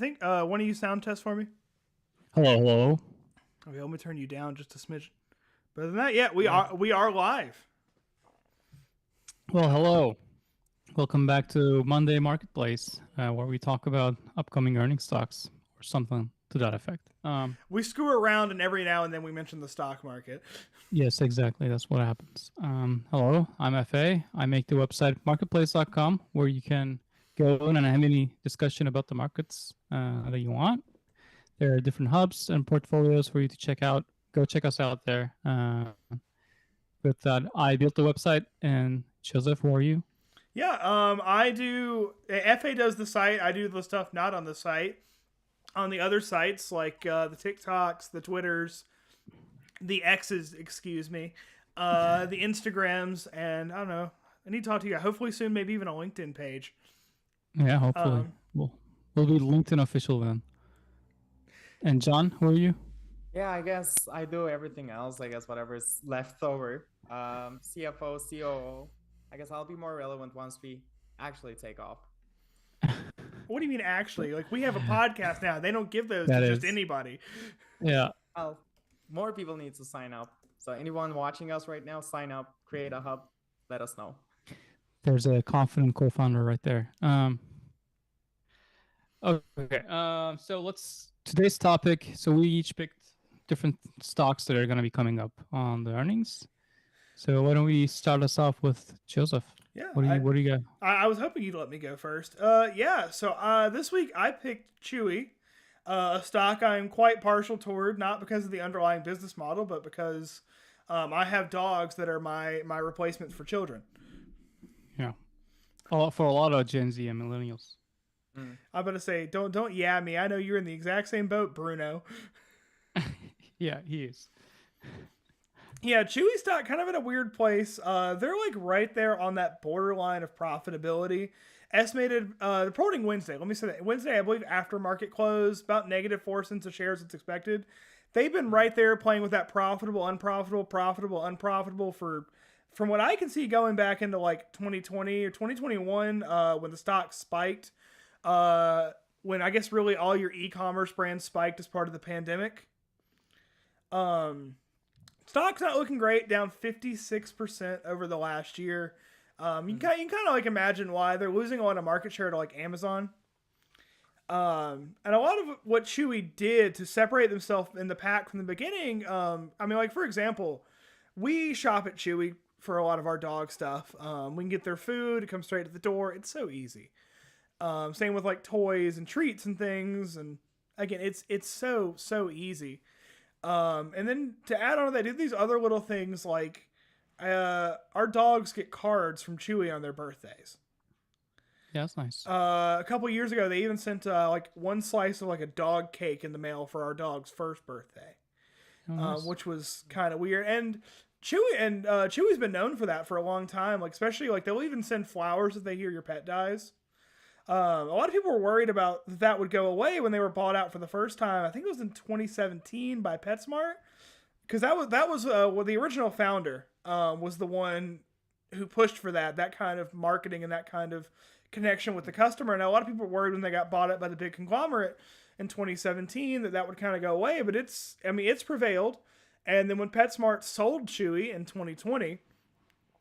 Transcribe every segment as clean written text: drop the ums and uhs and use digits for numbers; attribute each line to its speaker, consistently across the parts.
Speaker 1: think one of you sound test for me.
Speaker 2: Hello, hello.
Speaker 1: Okay, let me turn you down just a smidge. But other than that, yeah,
Speaker 3: Yeah.
Speaker 1: we are live.
Speaker 2: Well, hello. Welcome back to Monday MarketPlays, where we talk about upcoming earning stocks or something to that effect.
Speaker 1: We screw around and every now and then we mention the stock market.
Speaker 2: Yes, exactly. That's what happens. Hello, I'm FA. I make the website marketplace.com where you can go in and have any discussion about the markets that you want. There are different hubs and portfolios for you to check out. Go check us out there. With that, I built the website, and Joseph, who are you?
Speaker 1: Yeah, I do. FA does the site. I do the stuff not on the site. On the other sites like the TikToks, the Twitters, the X's, excuse me, the Instagrams, and I don't know. I need to talk to you. Hopefully soon, maybe even a LinkedIn page.
Speaker 2: Yeah, hopefully. We'll be LinkedIn official then. And John, who are you?
Speaker 3: Yeah, I guess I do everything else. I guess whatever's left over. CFO, COO. I guess I'll be more relevant once we actually take off.
Speaker 1: What do you mean, actually? Like, we have a podcast now. They don't give those
Speaker 2: That
Speaker 1: to
Speaker 2: is.
Speaker 1: just anybody.
Speaker 2: Yeah.
Speaker 3: Well, more people need to sign up. So anyone watching us right now, sign up, create a hub, let us know.
Speaker 2: There's a confident co-founder right there. Okay. So today's topic. So we each picked different stocks that are going to be coming up on the earnings. So why don't we start us off with Joseph?
Speaker 1: Yeah.
Speaker 2: What do you got?
Speaker 1: I was hoping you'd let me go first. Yeah. So this week I picked Chewy, a stock I'm quite partial toward, not because of the underlying business model, but because I have dogs that are my replacements for children.
Speaker 2: Yeah. For a lot of Gen Z and millennials.
Speaker 1: I'm about to say, don't yeah me. I know you're in the exact same boat, Bruno.
Speaker 2: Yeah, he is.
Speaker 1: Yeah, Chewy stock kind of in a weird place. They're like right there on that borderline of profitability. Estimated, they're reporting Wednesday. Let me say that. Wednesday, I believe, after market close, about -4 cents a share as it's expected. They've been right there playing with that profitable, unprofitable, profitable, unprofitable for, from what I can see, going back into like 2020 or 2021 when the stock spiked. When I guess really all your e-commerce brands spiked as part of the pandemic. Stock's not looking great, down 56% over the last year. You can kind of like imagine why they're losing a lot of market share to like Amazon. And a lot of what Chewy did to separate themselves in the pack from the beginning. I mean, like for example, we shop at Chewy for a lot of our dog stuff. We can get their food; it comes straight to the door. It's so easy. Same with like toys and treats and things. And again, it's so easy. And then to add on to that, they do these other little things like our dogs get cards from Chewy on their birthdays.
Speaker 2: Yeah, that's nice.
Speaker 1: A couple years ago, they even sent like one slice of like a dog cake in the mail for our dog's first birthday,
Speaker 2: Nice.
Speaker 1: which was kind of weird. And Chewy's been known for that for a long time. Like especially like they'll even send flowers if they hear your pet dies. A lot of people were worried about that would go away when they were bought out for the first time. I think it was in 2017 by PetSmart, because that was well, the original founder was the one who pushed for that kind of marketing and that kind of connection with the customer. And a lot of people were worried when they got bought up by the big conglomerate in 2017 that would kind of go away. But it's prevailed. And then when PetSmart sold Chewy in 2020.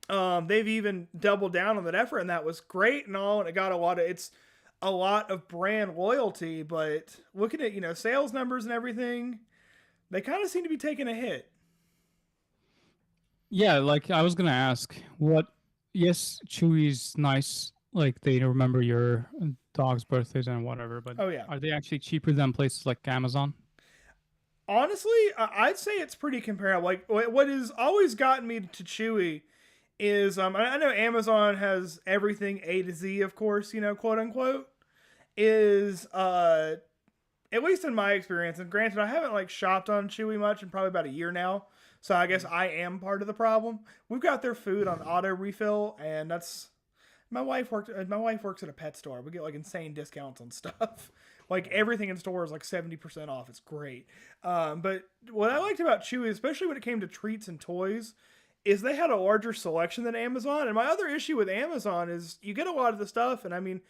Speaker 1: They've even doubled down on that effort, and that was great and all, and it got a lot of brand loyalty, but looking at, sales numbers and everything, they kind of seem to be taking a hit.
Speaker 2: Yeah, like I was gonna ask, yes, Chewy's nice, like they remember your dog's birthdays and whatever, but
Speaker 1: Oh yeah.
Speaker 2: are they actually cheaper than places like Amazon?
Speaker 1: Honestly, I'd say it's pretty comparable. Like what has always gotten me to Chewy is I know Amazon has everything A to Z, of course, quote unquote, is at least in my experience, and granted I haven't like shopped on Chewy much in probably about a year now, so I guess I am part of the problem. We've got their food on auto refill, and that's my wife works at a pet store. We get like insane discounts on stuff. Like everything in store is like 70% off. It's great. But what I liked about Chewy, especially when it came to treats and toys, is they had a larger selection than Amazon. And my other issue with Amazon is you get a lot of the stuff, and I mean,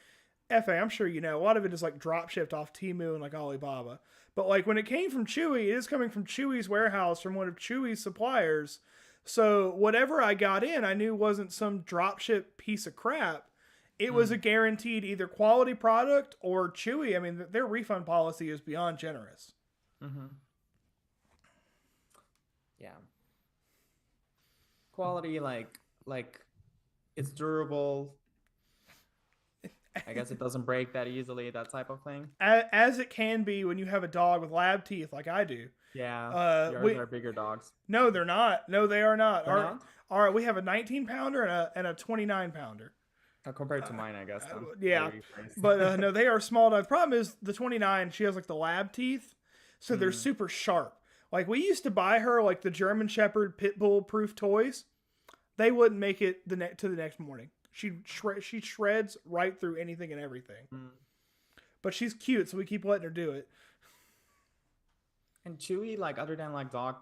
Speaker 1: FA, I'm sure you know, a lot of it is like drop shipped off Temu and like Alibaba. But like when it came from Chewy, it is coming from Chewy's warehouse from one of Chewy's suppliers. So whatever I got in, I knew wasn't some drop ship piece of crap. It was a guaranteed either quality product or Chewy. I mean, their refund policy is beyond generous.
Speaker 3: Mm-hmm. Yeah. Quality, like it's durable. I guess it doesn't break that easily, that type of thing.
Speaker 1: As it can be when you have a dog with lab teeth like I do.
Speaker 3: Yeah. Yours are bigger dogs.
Speaker 1: No, they're not. No, they are not.
Speaker 3: They're
Speaker 1: not? We have a 19-pounder and a 29-pounder.
Speaker 3: Compared to mine, I guess.
Speaker 1: Yeah. But no, they are small dogs. The problem is the 29, she has like the lab teeth. So they're super sharp. Like we used to buy her like the German Shepherd pit bull proof toys. They wouldn't make it to the next morning. She shreds right through anything and everything. But she's cute, so we keep letting her do it.
Speaker 3: And Chewy, like other than like dog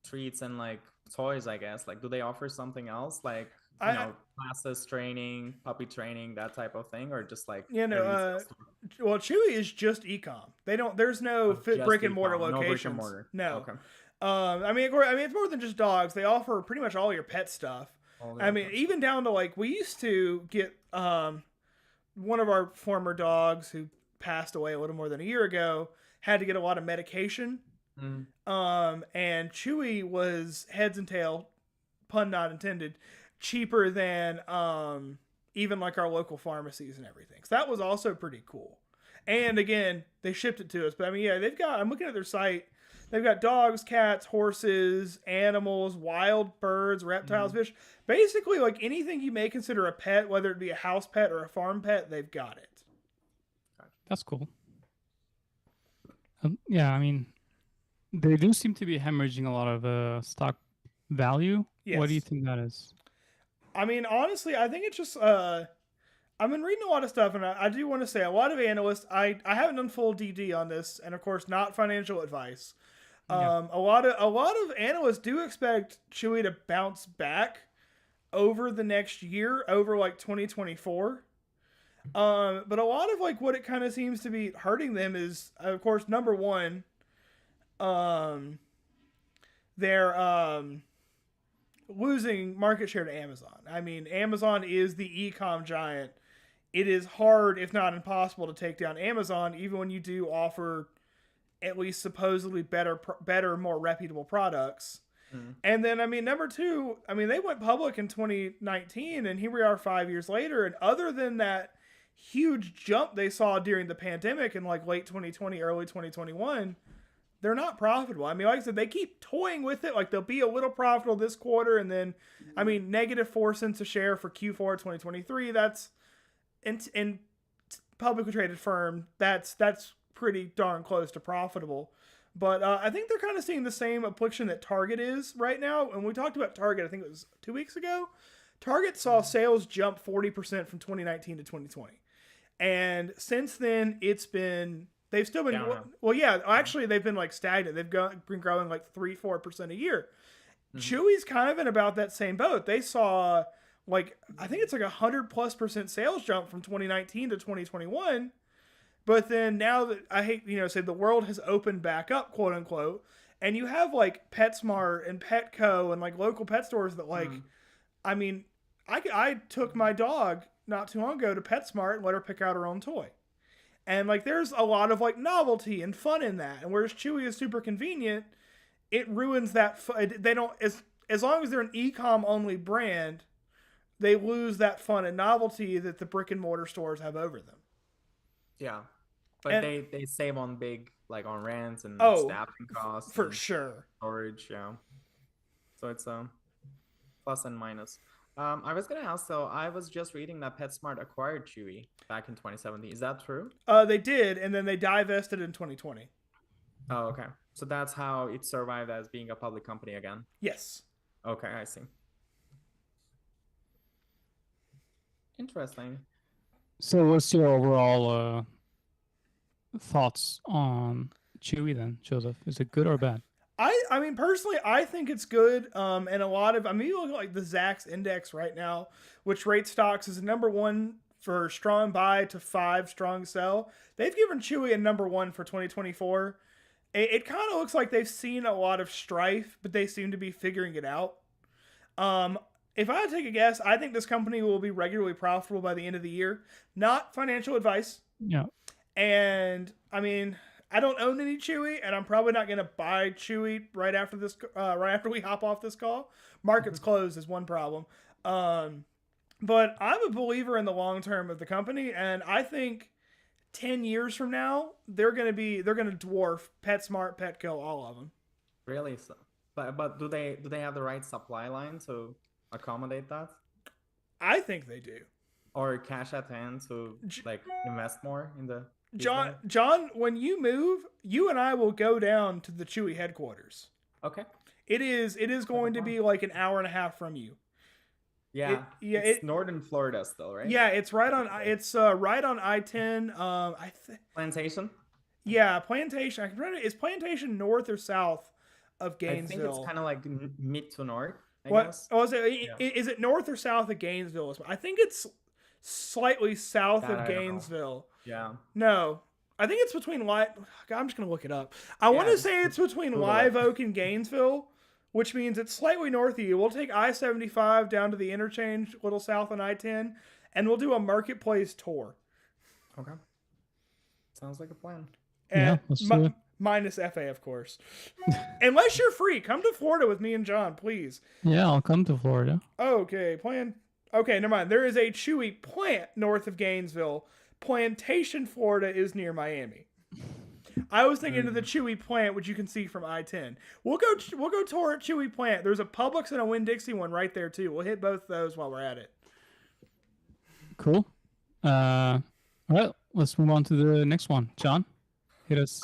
Speaker 3: treats and like toys, I guess, like do they offer something else, like classes, training, puppy training, that type of thing, or just like
Speaker 1: well, Chewy is just e-com. They don't. There's no brick and mortar locations.
Speaker 3: No brick and mortar.
Speaker 1: No.
Speaker 3: Okay.
Speaker 1: I mean, it's more than just dogs. They offer pretty much all your pet stuff. I mean, even down to like we used to get one of our former dogs who passed away a little more than a year ago had to get a lot of medication. And Chewy was heads and tail, pun not intended, cheaper than even like our local pharmacies and everything. So that was also pretty cool. And again, they shipped it to us. But I mean, yeah, I'm looking at their site. They've got dogs, cats, horses, animals, wild birds, reptiles, fish. Basically, like anything you may consider a pet, whether it be a house pet or a farm pet, they've got it.
Speaker 2: That's cool. Yeah, I mean, they do seem to be hemorrhaging a lot of stock value.
Speaker 1: Yes.
Speaker 2: What do you think that is?
Speaker 1: I mean, honestly, I think it's just I've been reading a lot of stuff, and I do want to say a lot of analysts. I haven't done full DD on this, and of course, not financial advice. A lot of analysts do expect Chewy to bounce back over the next year, over like 2024. But a lot of like what it kind of seems to be hurting them is, of course, number one, they're losing market share to Amazon. I mean, Amazon is the e-com giant. It is hard, if not impossible, to take down Amazon, even when you do offer at least supposedly better, more reputable products. And then, I mean, number two, I mean, they went public in 2019, and here we are 5 years later. And other than that huge jump they saw during the pandemic in like late 2020, early 2021, they're not profitable. I mean, like I said, they keep toying with it. Like they'll be a little profitable this quarter, and then, I mean, -4 cents a share for Q4 2023. That's in publicly traded firm. That's pretty darn close to profitable. But I think they're kind of seeing the same affliction that Target is right now. And we talked about Target, I think it was 2 weeks ago. Target saw sales jump 40% from 2019 to 2020. And since then, they've still been, well, yeah, actually, they've been like stagnant. They've been growing like 3-4% a year. Chewy's kind of in about that same boat. They saw like, I think it's like 100+% sales jump from 2019 to 2021. But then now that I hate, say the world has opened back up, quote unquote, and you have like PetSmart and Petco and like local pet stores that like, I mean, I took my dog not too long ago to PetSmart and let her pick out her own toy. And like, there's a lot of like novelty and fun in that. And whereas Chewy is super convenient, it ruins that. They don't, as long as they're an e-com only brand, they lose that fun and novelty that the brick and mortar stores have over them.
Speaker 3: Yeah. But they save on big, like on rents and staffing costs.
Speaker 1: For sure.
Speaker 3: Storage, yeah. So it's plus and minus. I was going to ask though, I was just reading that PetSmart acquired Chewy back in 2017. Is that true?
Speaker 1: They did, and then they divested in 2020.
Speaker 3: Oh, okay. So that's how it survived as being a public company again?
Speaker 1: Yes.
Speaker 3: Okay, I see. Interesting.
Speaker 2: So what's your overall thoughts on Chewy then, Joseph? Is it good or bad?
Speaker 1: I mean, personally, I think it's good. And a lot of, I mean, you look at like the Zacks index right now, which rates stocks as the number one for strong buy to 5 strong sell. They've given Chewy a number 1 for 2024. It kind of looks like they've seen a lot of strife, but they seem to be figuring it out. If I had to take a guess, I think this company will be regularly profitable by the end of the year. Not financial advice.
Speaker 2: Yeah.
Speaker 1: And I mean, I don't own any Chewy, and I'm probably not going to buy Chewy right after this. Right after we hop off this call, market's closed is one problem. But I'm a believer in the long term of the company, and I think 10 years from now they're going to dwarf PetSmart, Petco, all of them.
Speaker 3: Really? So, but do they have the right supply line to accommodate that?
Speaker 1: I think they do.
Speaker 3: Or cash at hand to like invest more in the
Speaker 1: John, when you move, you and I will go down to the Chewy headquarters.
Speaker 3: Okay.
Speaker 1: It is going to be like an hour and a half from you.
Speaker 3: Yeah. It's northern Florida still, right?
Speaker 1: Yeah, it's right on I-10.
Speaker 3: Plantation?
Speaker 1: Yeah, Plantation. Is Plantation north or south of Gainesville?
Speaker 3: I think it's kind of like mid to north.
Speaker 1: Guess. Oh, is it north or south of Gainesville? I think it's slightly south of Gainesville.
Speaker 3: Yeah.
Speaker 1: No, I think it's between I'm just gonna look it up. I want to say it's between Live Oak and Gainesville, which means it's slightly north of you. We'll take I-75 down to the interchange, a little south on I-10, and we'll do a MarketPlays tour.
Speaker 3: Okay. Sounds like a plan.
Speaker 1: And let's do it. Minus FA, of course. Unless you're free, come to Florida with me and John, please.
Speaker 2: Yeah, I'll come to Florida.
Speaker 1: Okay, Okay, never mind. There is a Chewy plant north of Gainesville. Plantation, Florida is near Miami. I was thinking of the Chewy plant, which you can see from I-10. We'll go tour at Chewy plant. There's a Publix and a Winn-Dixie one right there too. We'll hit both those while we're at it.
Speaker 2: Cool. All right, let's move on to the next one. John, hit us.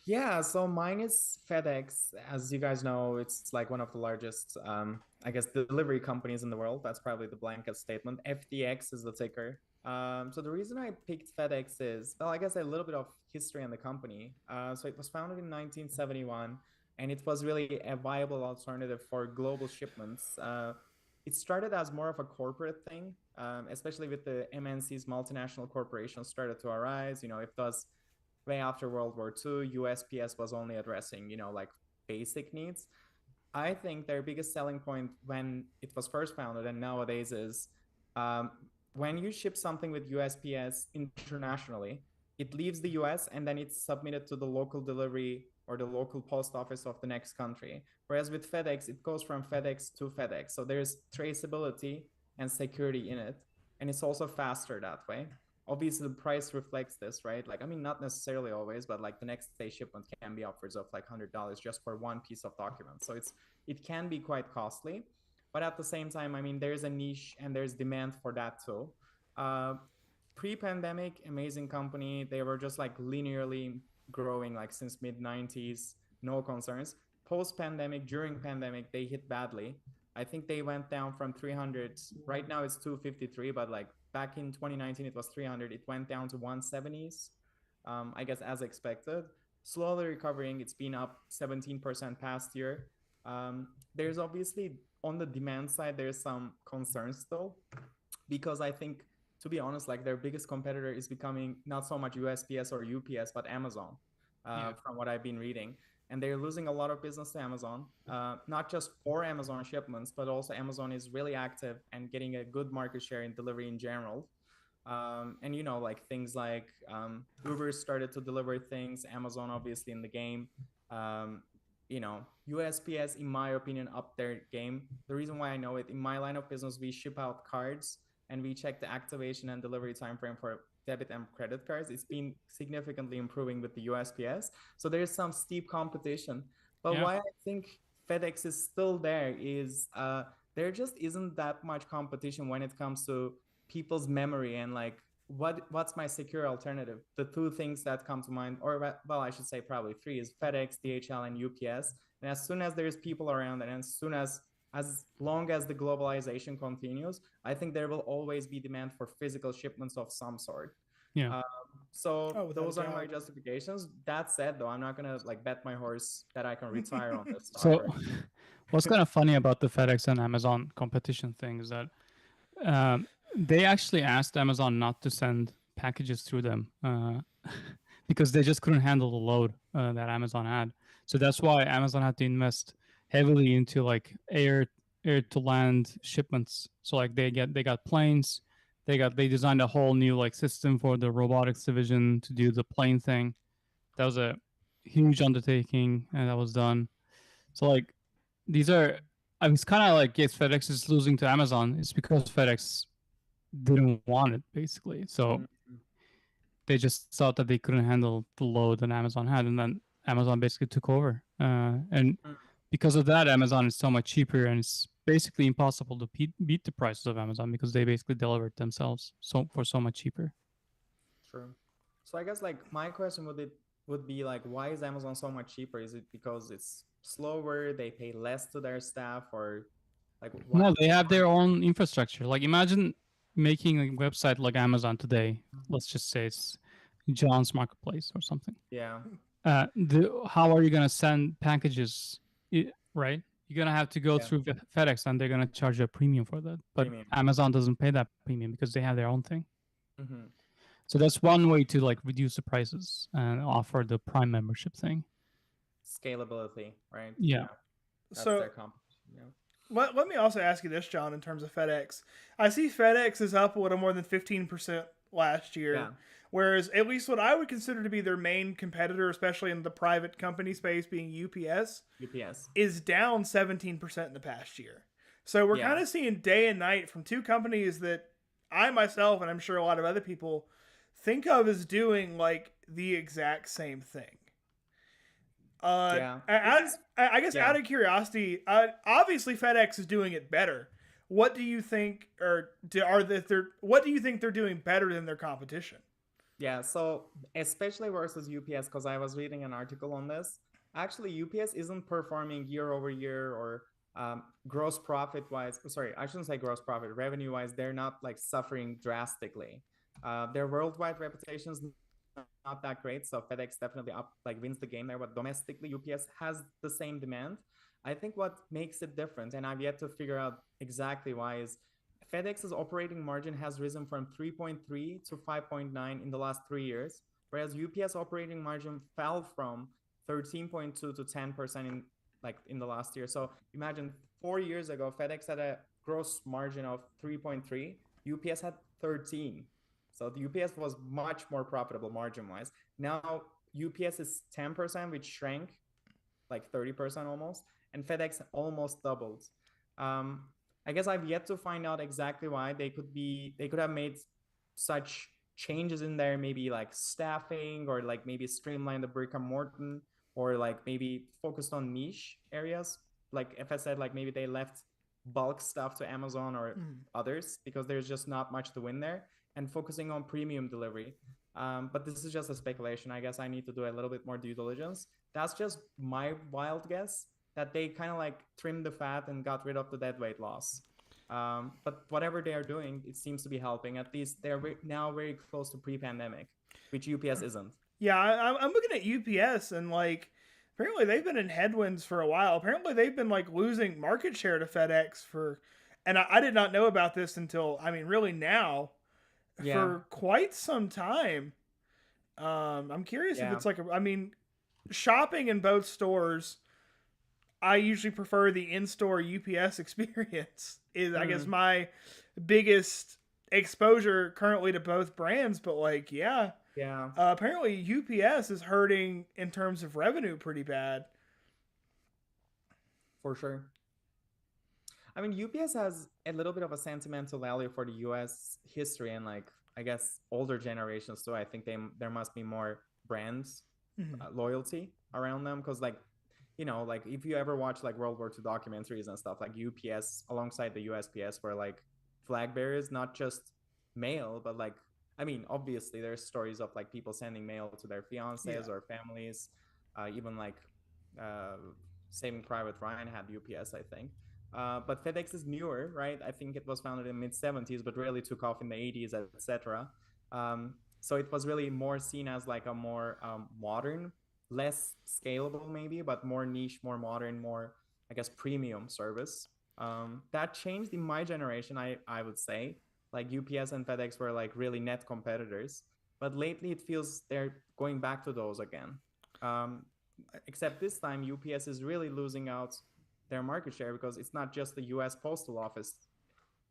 Speaker 3: Yeah, so mine is FedEx. As you guys know, it's like one of the largest, I guess, delivery companies in the world. That's probably the blanket statement. FDX is the ticker. So the reason I picked FedEx is, well, I guess a little bit of history on the company. So it was founded in 1971, and it was really a viable alternative for global shipments. It started as more of a corporate thing, especially with the MNCs, multinational corporations started to arise. You know, it was way after World War II, USPS was only addressing, like basic needs. I think their biggest selling point when it was first founded and nowadays is when you ship something with USPS internationally, it leaves the US and then it's submitted to the local delivery or the local post office of the next country. Whereas with FedEx, it goes from FedEx to FedEx. So there's traceability and security in it. And it's also faster that way. Obviously, the price reflects this, right? Like, I mean, not necessarily always, but like the next day shipment can be upwards of like $100 just for one piece of document. So it can be quite costly. But at the same time, I mean, there's a niche and there's demand for that too. Pre-pandemic, amazing company. They were just like linearly growing like since mid-90s, no concerns. Post-pandemic, during pandemic, they hit badly. I think they went down from 300. Right now it's 253, but like back in 2019, it was 300. It went down to 170s, I guess, as expected. Slowly recovering. It's been up 17% past year. There's obviously, on the demand side, there's some concerns still, because I think, to be honest, like their biggest competitor is becoming not so much USPS or UPS, but Amazon, from what I've been reading. And they're losing a lot of business to Amazon, not just for Amazon shipments, but also Amazon is really active and getting a good market share in delivery in general. And, like things like Uber started to deliver things, Amazon obviously in the game. USPS, in my opinion, upped their game. The reason why I know it, in my line of business, we ship out cards and we check the activation and delivery timeframe for debit and credit cards. It's been significantly improving with the USPS. So there's some steep competition. But why I think FedEx is still there is there just isn't that much competition when it comes to people's memory and like what's my secure alternative. The two things that come to mind, or well, I should say probably three, is FedEx, DHL, and UPS. And as soon as there's people around and as long as the globalization continues, I think there will always be demand for physical shipments of some sort.
Speaker 2: Yeah.
Speaker 3: Those are my justifications. That said, though, I'm not gonna like bet my horse that I can retire on this.
Speaker 2: So, what's kind of funny about the FedEx and Amazon competition thing is that They actually asked Amazon not to send packages through them because they just couldn't handle the load that Amazon had. So that's why Amazon had to invest heavily into like air to land shipments. So like they got planes, they designed a whole new like system for the robotics division to do the plane thing. That was a huge undertaking, and that was done. So like these are, I mean, it's kind of like yes, FedEx is losing to Amazon. It's because FedEx didn't want it basically. So
Speaker 3: Mm-hmm.
Speaker 2: they just thought that they couldn't handle the load that Amazon had, and then Amazon basically took over. And because of that, Amazon is so much cheaper, and it's basically impossible to beat the prices of Amazon because they basically deliver it themselves for so much cheaper.
Speaker 3: True. So I guess like my question would be like, why is Amazon so much cheaper? Is it because it's slower, they pay less to their staff, or like what?
Speaker 2: No, they have their own infrastructure. Like imagine making a website like Amazon today. Let's just say it's John's Marketplace or something.
Speaker 3: Yeah.
Speaker 2: How are you gonna send packages, right? You're gonna have to go
Speaker 3: Yeah.
Speaker 2: through FedEx, and they're gonna charge you a premium for that. But
Speaker 3: Premium.
Speaker 2: Amazon doesn't pay that premium because they have their own thing.
Speaker 3: Mm-hmm.
Speaker 2: So that's one way to like reduce the prices and offer the Prime membership thing.
Speaker 3: Scalability, right?
Speaker 2: Yeah.
Speaker 3: That's
Speaker 1: So
Speaker 3: their competition. Yeah.
Speaker 1: let me also ask you this, John, in terms of FedEx. I see FedEx is up a little more than 15% last year.
Speaker 3: Yeah.
Speaker 1: Whereas at least what I would consider to be their main competitor, especially in the private company space, being UPS, is down 17% in the past year. So we're kind of seeing day and night from two companies that I myself, and I'm sure a lot of other people, think of as doing like the exact same thing. I guess out of curiosity, obviously FedEx is doing it better. What do you think, what do you think they're doing better than their competition?
Speaker 3: Yeah, so especially versus UPS, because I was reading an article on this. Actually, UPS isn't performing year over year or gross profit wise. Sorry, I shouldn't say gross profit. Revenue wise, they're not like suffering drastically. Their worldwide reputation is not that great. So FedEx definitely wins the game there. But domestically, UPS has the same demand. I think what makes it different, and I've yet to figure out exactly why, is FedEx's operating margin has risen from 3.3 to 5.9 in the last 3 years, whereas UPS operating margin fell from 13.2 to 10% in the last year. So imagine 4 years ago, FedEx had a gross margin of 3.3, UPS had 13. So the UPS was much more profitable margin-wise. Now UPS is 10%, which shrank like 30% almost, and FedEx almost doubled. I guess I've yet to find out exactly why. They could have made such changes in there, maybe like staffing, or like maybe streamline the brick and mortar, or like maybe focused on niche areas. Like if I said, like maybe they left bulk stuff to Amazon or others because there's just not much to win there, and focusing on premium delivery. But this is just a speculation. I guess I need to do a little bit more due diligence. That's just my wild guess, that they kind of like trimmed the fat and got rid of the dead weight loss. But whatever they are doing, it seems to be helping. At least they're now very close to pre-pandemic, which UPS isn't.
Speaker 1: Yeah, I'm looking at UPS, and like apparently they've been in headwinds for a while. Apparently they've been like losing market share to FedEx and I did not know about this until, I mean, really now, for quite some time. I'm curious if it's like, I mean, shopping in both stores, I usually prefer the in-store UPS experience. I guess my biggest exposure currently to both brands, but like, apparently UPS is hurting in terms of revenue pretty bad.
Speaker 3: For sure. I mean, UPS has a little bit of a sentimental value for the US history, and like, I guess older generations too. I think there must be more brands loyalty around them, because like, like if you ever watch like World War II documentaries and stuff, like UPS alongside the USPS were like flag bearers, not just mail, but like, I mean, obviously there's stories of like people sending mail to their fiancés or families. Even like Saving Private Ryan had UPS, I think. But FedEx is newer, right? I think it was founded in the mid-70s, but really took off in the 80s, etc. So it was really more seen as like a more modern, less scalable maybe, but more niche, more modern, more, I guess, premium service. That changed in my generation, I would say. like UPS and FedEx were like really net competitors. But lately it feels they're going back to those again. Except this time UPS is really losing out their market share because it's not just the US Postal Office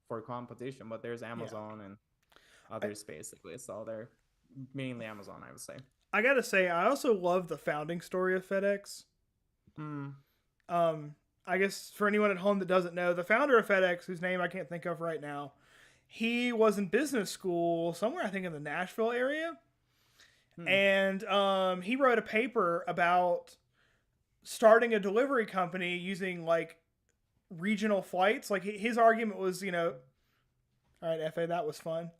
Speaker 3: for competition, but there's Amazon and others basically. So they're mainly Amazon, I would say.
Speaker 1: I gotta say, I also love the founding story of FedEx. I guess for anyone at home that doesn't know, the founder of FedEx, whose name I can't think of right now, he was in business school somewhere, I think in the Nashville area. And he wrote a paper about starting a delivery company using like regional flights. Like his argument was, all right, FA, that was fun.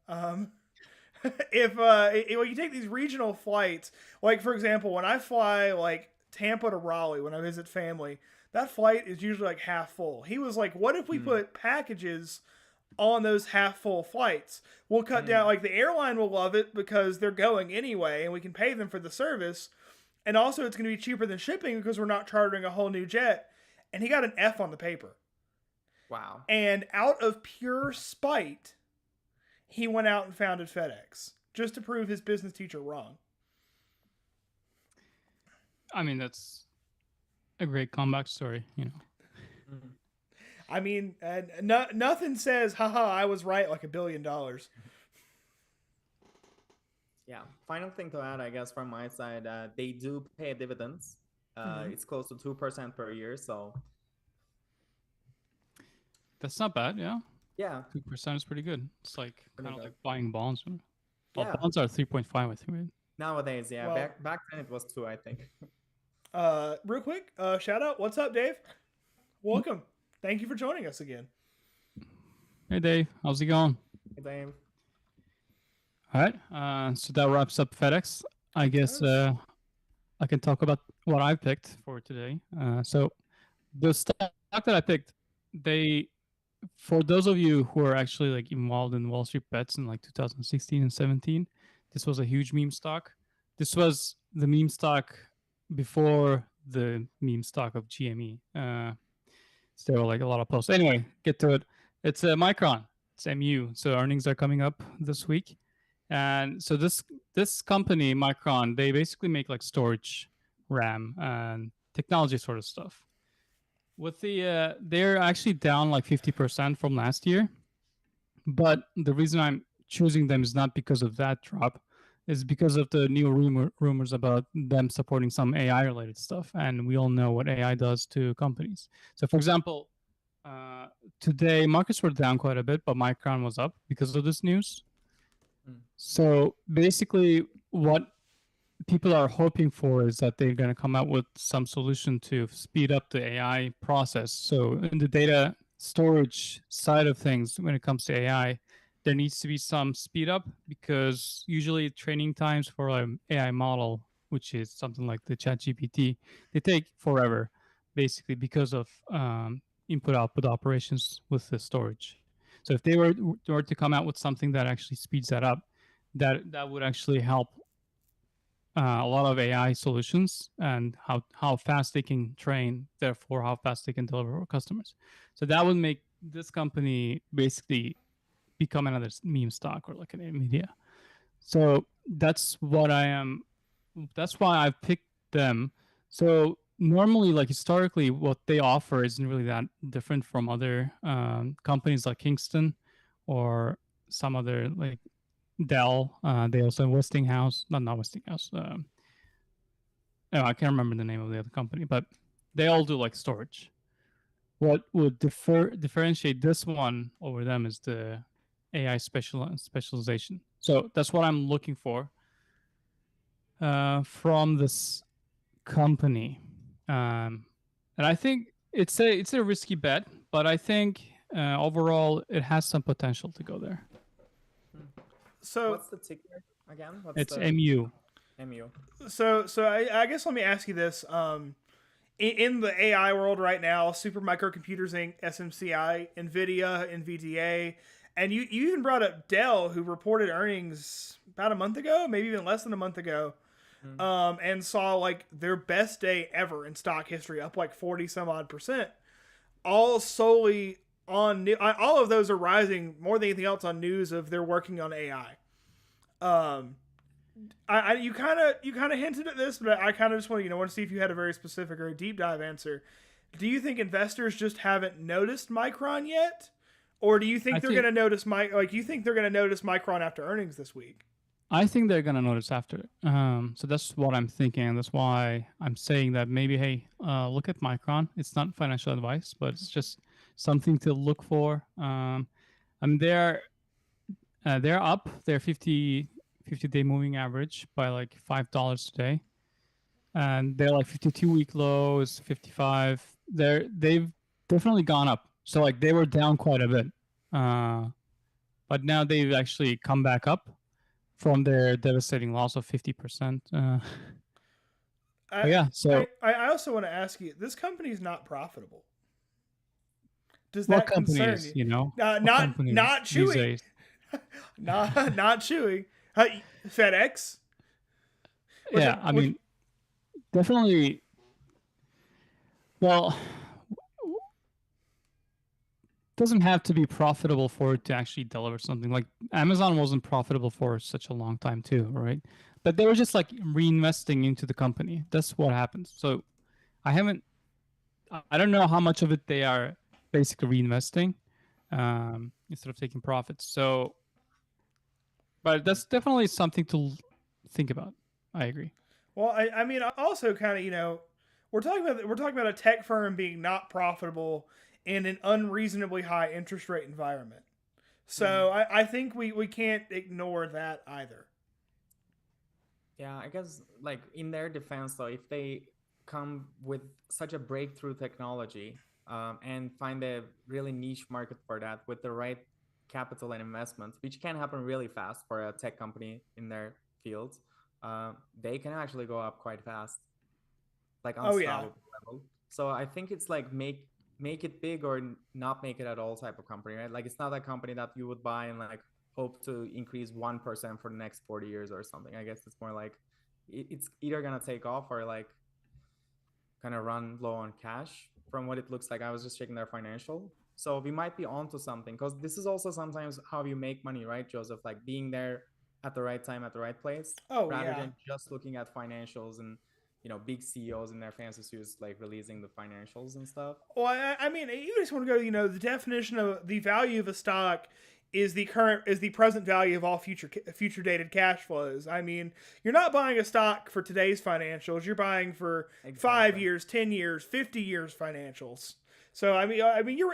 Speaker 1: If you take these regional flights, like for example, when I fly like Tampa to Raleigh when I visit family, that flight is usually like half full. He was like, what if we put packages on those half full flights? We'll cut down, like the airline will love it because they're going anyway and we can pay them for the service. And also it's going to be cheaper than shipping because we're not chartering a whole new jet. And he got an F on the paper.
Speaker 3: Wow.
Speaker 1: And out of pure spite, he went out and founded FedEx just to prove his business teacher wrong.
Speaker 2: I mean, that's a great comeback story,
Speaker 1: I mean, nothing says, haha, I was right, like $1 billion.
Speaker 3: Yeah. Final thing to add, I guess, from my side, they do pay dividends. It's close to 2% per year. So
Speaker 2: that's not bad. Yeah.
Speaker 3: Yeah.
Speaker 2: 2% is pretty good. It's like kind of like buying bonds. Well,
Speaker 3: Yeah.
Speaker 2: bonds are 3.5, I think, right?
Speaker 3: Nowadays, yeah.
Speaker 1: Well-
Speaker 3: back then it was 2, I think.
Speaker 1: Real quick, shout out. What's up, Dave? Welcome. Thank you for joining us again.
Speaker 2: Hey, Dave. How's it going?
Speaker 3: Hey, Dave.
Speaker 2: All right. So that wraps up FedEx. I guess I can talk about what I picked for today. So the stock that I picked, for those of you who are actually like involved in Wall Street bets in like 2016 and 17, this was a huge meme stock. This was the meme stock before the meme stock of GME. So there were like a lot of posts. Anyway, get to it. It's Micron. It's MU. So earnings are coming up this week. And so this company, Micron, they basically make like storage, RAM, and technology sort of stuff. With they're actually down like 50% from last year. But the reason I'm choosing them is not because of that drop, is because of the new rumors about them supporting some AI related stuff. And we all know what AI does to companies. So for example, today markets were down quite a bit, but Micron was up because of this news. So basically what people are hoping for is that they're going to come out with some solution to speed up the AI process. So in the data storage side of things, when it comes to AI, there needs to be some speed up because usually training times for an AI model, which is something like the ChatGPT, they take forever, basically because of input-output operations with the storage. So if they were to come out with something that actually speeds that up, that would actually help a lot of AI solutions and how fast they can train, therefore how fast they can deliver for customers. So that would make this company basically become another meme stock or like an Nvidia. So that's why I've picked them. So normally, like historically, what they offer isn't really that different from other companies like Kingston or some other like Dell. They also have Westinghouse, not Westinghouse. I can't remember the name of the other company, but they all do like storage. What would differentiate this one over them is the AI specialization. So that's what I'm looking for from this company, and I think it's a risky bet, but I think overall it has some potential to go there.
Speaker 1: So
Speaker 3: What's the ticker again?
Speaker 2: It's MU.
Speaker 3: MU.
Speaker 1: So I guess let me ask you this. In the AI world right now, Super Microcomputers Inc., SMCI, NVIDIA, NVDA, and you even brought up Dell, who reported earnings about a month ago, maybe even less than a month ago, and saw like their best day ever in stock history, up like 40 some odd %, all solely on all of those are rising more than anything else on news of they're working on AI. You kind of hinted at this, but I kind of just want to see if you had a very specific or a deep dive answer. Do you think investors just haven't noticed Micron yet, or do you think they're going to notice you think they're going to notice Micron after earnings this week?
Speaker 2: I think they're gonna notice after. So that's what I'm thinking. That's why I'm saying that maybe, hey, look at Micron. It's not financial advice, but it's just something to look for. And they're up. They're 50-day moving average by like $5 today, and they're like 52-week low is 55. They've definitely gone up. So like they were down quite a bit, but now they've actually come back up from their devastating loss of 50%. So
Speaker 1: I also want to ask you, this company is not profitable. Does
Speaker 2: what
Speaker 1: that concern
Speaker 2: is,
Speaker 1: you?
Speaker 2: Not
Speaker 1: Chewy. not Chewy. FedEx.
Speaker 2: I mean, definitely. Well, doesn't have to be profitable for it to actually deliver something. Like Amazon wasn't profitable for such a long time too, right? But they were just like reinvesting into the company. That's what happens. So I don't know how much of it they are basically reinvesting instead of taking profits. So, but that's definitely something to think about. I agree.
Speaker 1: Well, I mean, also kind of, we're talking about a tech firm being not profitable in an unreasonably high interest rate environment. So I think we can't ignore that either.
Speaker 3: Yeah, I guess like in their defense though, if they come with such a breakthrough technology and find a really niche market for that with the right capital and investments, which can happen really fast for a tech company in their fields, they can actually go up quite fast, like unstoppable level. So I think it's like make it big or not make it at all type of company, right? Like it's not a company that you would buy and like hope to increase 1% for the next 40 years or something. I guess it's more like it's either gonna take off or like kind of run low on cash from what it looks like. I was just checking their financial. So we might be onto something, because this is also sometimes how you make money, right, Joseph? Like being there at the right time, at the right place, rather than just looking at financials and big CEOs in their fancy suits like releasing the financials and stuff.
Speaker 1: Well, I mean, you just want to go. The definition of the value of a stock is the present value of all future dated cash flows. I mean, you're not buying a stock for today's financials. You're buying for 5 years, 10 years, 50 years financials. So I mean,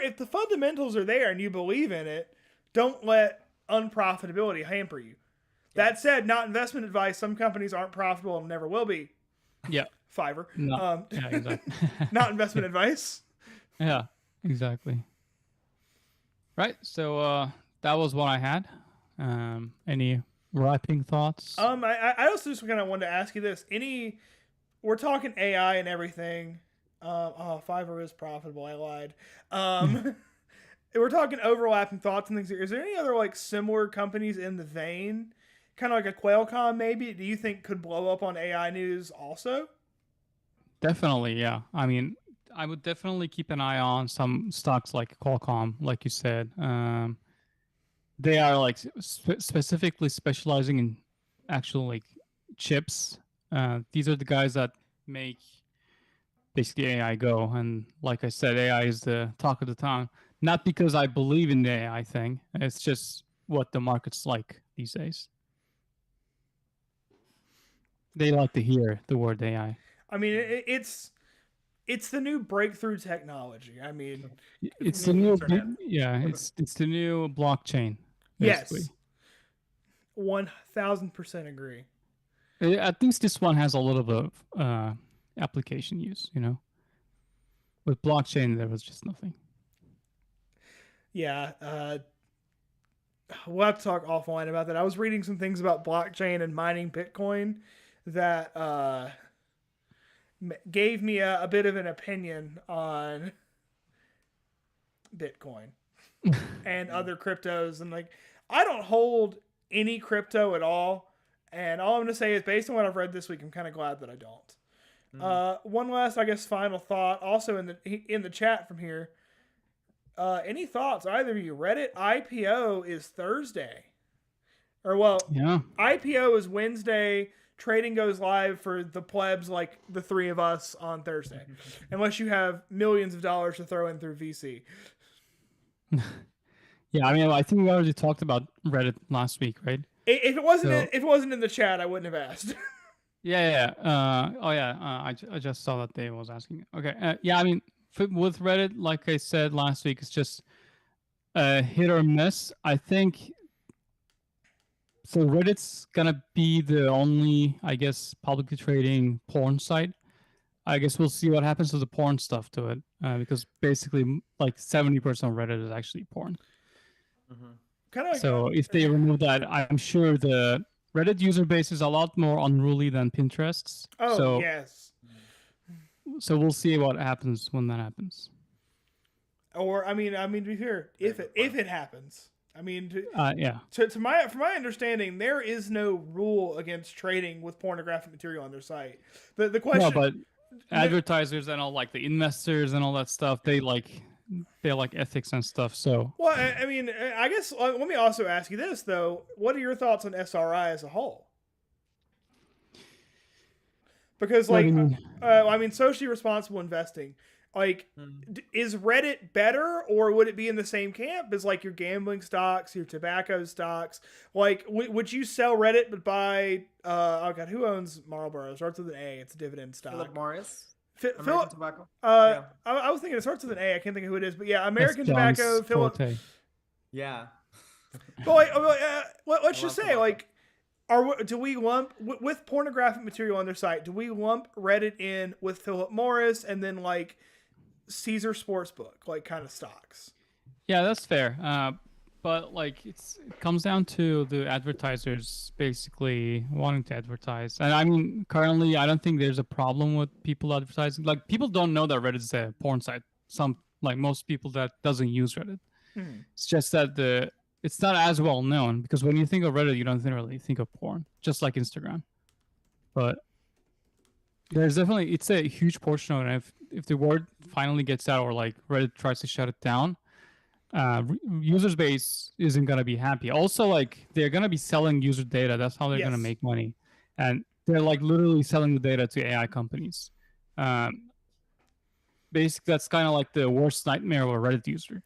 Speaker 1: if the fundamentals are there and you believe in it, don't let unprofitability hamper you. Yeah. That said, not investment advice. Some companies aren't profitable and never will be.
Speaker 2: Yeah.
Speaker 1: Fiverr.
Speaker 2: No. Yeah, exactly.
Speaker 1: Not investment advice.
Speaker 2: Yeah, exactly. Right. So that was what I had. Any wrapping thoughts?
Speaker 1: I also just kind of wanted to ask you this. We're talking AI and everything. Fiverr is profitable. I lied. We're talking overlapping thoughts and things. Is there any other like similar companies in the vein? Kind of like a Qualcomm, maybe? Do you think could blow up on AI news also?
Speaker 2: Definitely, yeah. I mean, I would definitely keep an eye on some stocks like Qualcomm, like you said. They are like specifically specializing in actual like chips. These are the guys that make basically AI go. And like I said, AI is the talk of the town. Not because I believe in the AI thing. It's just what the market's like these days. They like to hear the word AI.
Speaker 1: I mean, it's the new breakthrough technology. I mean,
Speaker 2: it's the new it's the new blockchain. Basically.
Speaker 1: Yes, 1000% agree.
Speaker 2: At least this one has a little bit of application use. With blockchain, there was just nothing.
Speaker 1: Yeah, we'll have to talk offline about that. I was reading some things about blockchain and mining Bitcoin that gave me a bit of an opinion on Bitcoin and other cryptos. And like, I don't hold any crypto at all. And all I'm going to say is, based on what I've read this week, I'm kind of glad that I don't. One last, I guess, final thought. Also in the chat from here, Any thoughts, either of you? Reddit IPO is Thursday. Or, well,
Speaker 2: Yeah.
Speaker 1: IPO is Wednesday. Trading goes live for the plebs like the three of us on Thursday. Unless you have millions of dollars to throw in through VC.
Speaker 2: Yeah, I mean, I think we already talked about Reddit last week, right?
Speaker 1: If it wasn't in the chat, I wouldn't have asked.
Speaker 2: Yeah. I just saw that Dave was asking. Okay. Yeah, I mean, with Reddit, like I said last week, it's just hit or miss. I think so. Reddit's gonna be the only, I guess, publicly trading porn site. I guess we'll see what happens to the porn stuff to it, because basically, like 70% of Reddit is actually porn.
Speaker 1: Kind of.
Speaker 2: So if they remove that, I'm sure the Reddit user base is a lot more unruly than Pinterest's.
Speaker 1: Oh,
Speaker 2: so,
Speaker 1: yes.
Speaker 2: So we'll see what happens when that happens.
Speaker 1: Or I mean, to be fair, if it happens, I mean,
Speaker 2: yeah.
Speaker 1: from my understanding, there is no rule against trading with pornographic material on their site. The question.
Speaker 2: No, but advertisers and all, like the investors and all that stuff, they like ethics and stuff. So
Speaker 1: well, I mean, I guess let me also ask you this though: what are your thoughts on SRI as a whole? Because like, I mean, socially responsible investing. Like, is Reddit better, or would it be in the same camp as like your gambling stocks, your tobacco stocks? Like, would you sell Reddit but buy? Oh God, who owns Marlboro? It starts with an A. It's a dividend stock.
Speaker 3: Philip Morris.
Speaker 1: Philip
Speaker 3: Tobacco.
Speaker 1: Yeah. I was thinking it starts with an A. I can't think of who it is, but yeah, American Tobacco. Philip.
Speaker 3: Yeah.
Speaker 1: But let's just say tobacco. Like. Do we lump with pornographic material on their site? Do we lump Reddit in with Philip Morris and then like Caesar Sportsbook, like kind of stocks?
Speaker 2: Yeah, that's fair. But like it comes down to the advertisers basically wanting to advertise. And I mean, currently, I don't think there's a problem with people advertising. Like people don't know that Reddit is a porn site. Most people that doesn't use Reddit. It's just that it's not as well known, because when you think of Reddit, you don't really think of porn, just like Instagram. But there's definitely, it's a huge portion of it. If the word finally gets out, or like Reddit tries to shut it down, user base isn't going to be happy. Also, like they're going to be selling user data. That's how they're going to make money. And they're like literally selling the data to AI companies. Basically, that's kind of like the worst nightmare of a Reddit user.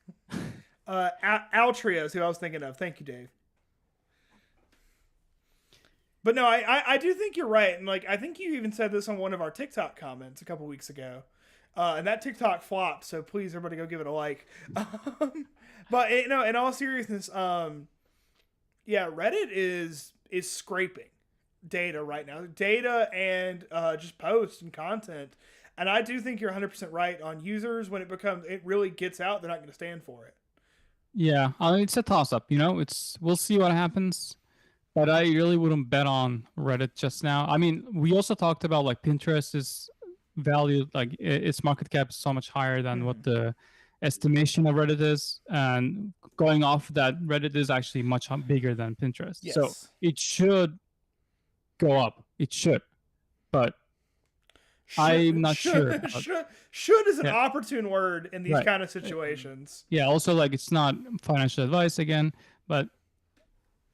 Speaker 1: Altria is who I was thinking of. Thank you, Dave. But no, I do think you're right. And like, I think you even said this on one of our TikTok comments a couple weeks ago. And that TikTok flopped. So please, everybody go give it a like. But in all seriousness, yeah, Reddit is scraping data right now. Data and just posts and content. And I do think you're 100% right on users. When it really gets out, they're not going to stand for it.
Speaker 2: Yeah, I mean, it's a toss-up, we'll see what happens, but I really wouldn't bet on Reddit just now. I mean, we also talked about like Pinterest is valued, like its market cap is so much higher than what the estimation of Reddit is, and going off that, Reddit is actually much bigger than Pinterest. Yes. So it should go up. It should, but I'm not sure.
Speaker 1: Should is an opportune word in these kind of situations.
Speaker 2: Yeah. Also, like it's not financial advice again, but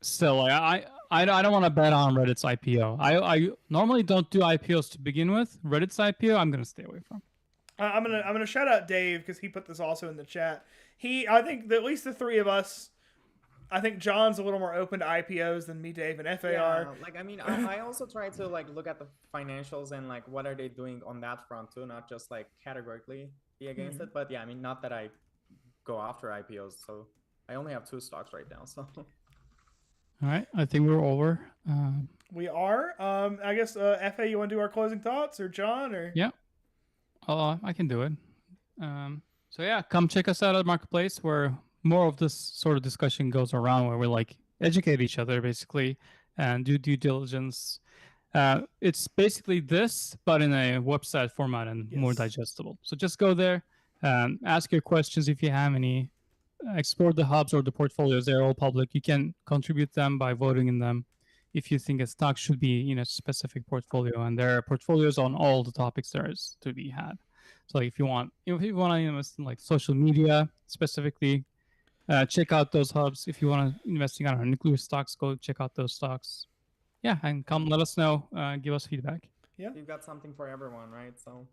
Speaker 2: still, like I don't want to bet on Reddit's IPO. I normally don't do IPOs to begin with. Reddit's IPO, I'm gonna stay away from.
Speaker 1: I'm gonna shout out Dave because he put this also in the chat. I think that at least the three of us. I think John's a little more open to IPOs than me, Dave, and FAR.
Speaker 3: Yeah, like I mean, I also try to like look at the financials and like what are they doing on that front too, not just like categorically be against it. But yeah, I mean, not that I go after IPOs, so I only have 2 stocks right now. So.
Speaker 2: All right, I think we're over.
Speaker 1: We are. I guess FA, you want to do our closing thoughts, or John, or
Speaker 2: yeah, I can do it. So yeah, come check us out at MarketPlays, where more of this sort of discussion goes around, where we like educate each other basically and do due diligence. It's basically this, but in a website format and more digestible. So just go there, ask your questions if you have any, explore the hubs or the portfolios. They're all public. You can contribute them by voting in them if you think a stock should be in a specific portfolio. And there are portfolios on all the topics there is to be had. So if you want to invest in like social media specifically, check out those hubs. If you want to investing on nuclear stocks, go check out those stocks. Yeah, and come let us know. Give us feedback.
Speaker 1: Yeah,
Speaker 3: You've got something for everyone, right? So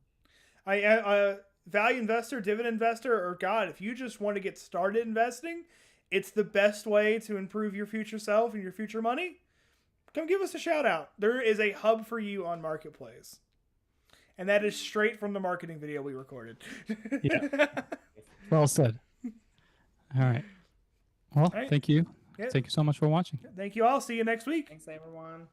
Speaker 1: value investor, dividend investor, or God, if you just want to get started investing, it's the best way to improve your future self and your future money. Come give us a shout out. There is a hub for you on MarketPlays. And that is straight from the marketing video we recorded.
Speaker 2: Yeah. Well said. All right. Well,
Speaker 1: All right.
Speaker 2: thank you.
Speaker 1: Yeah.
Speaker 2: Thank you so much for watching.
Speaker 1: Thank you all. See you next week.
Speaker 3: thanks, everyone.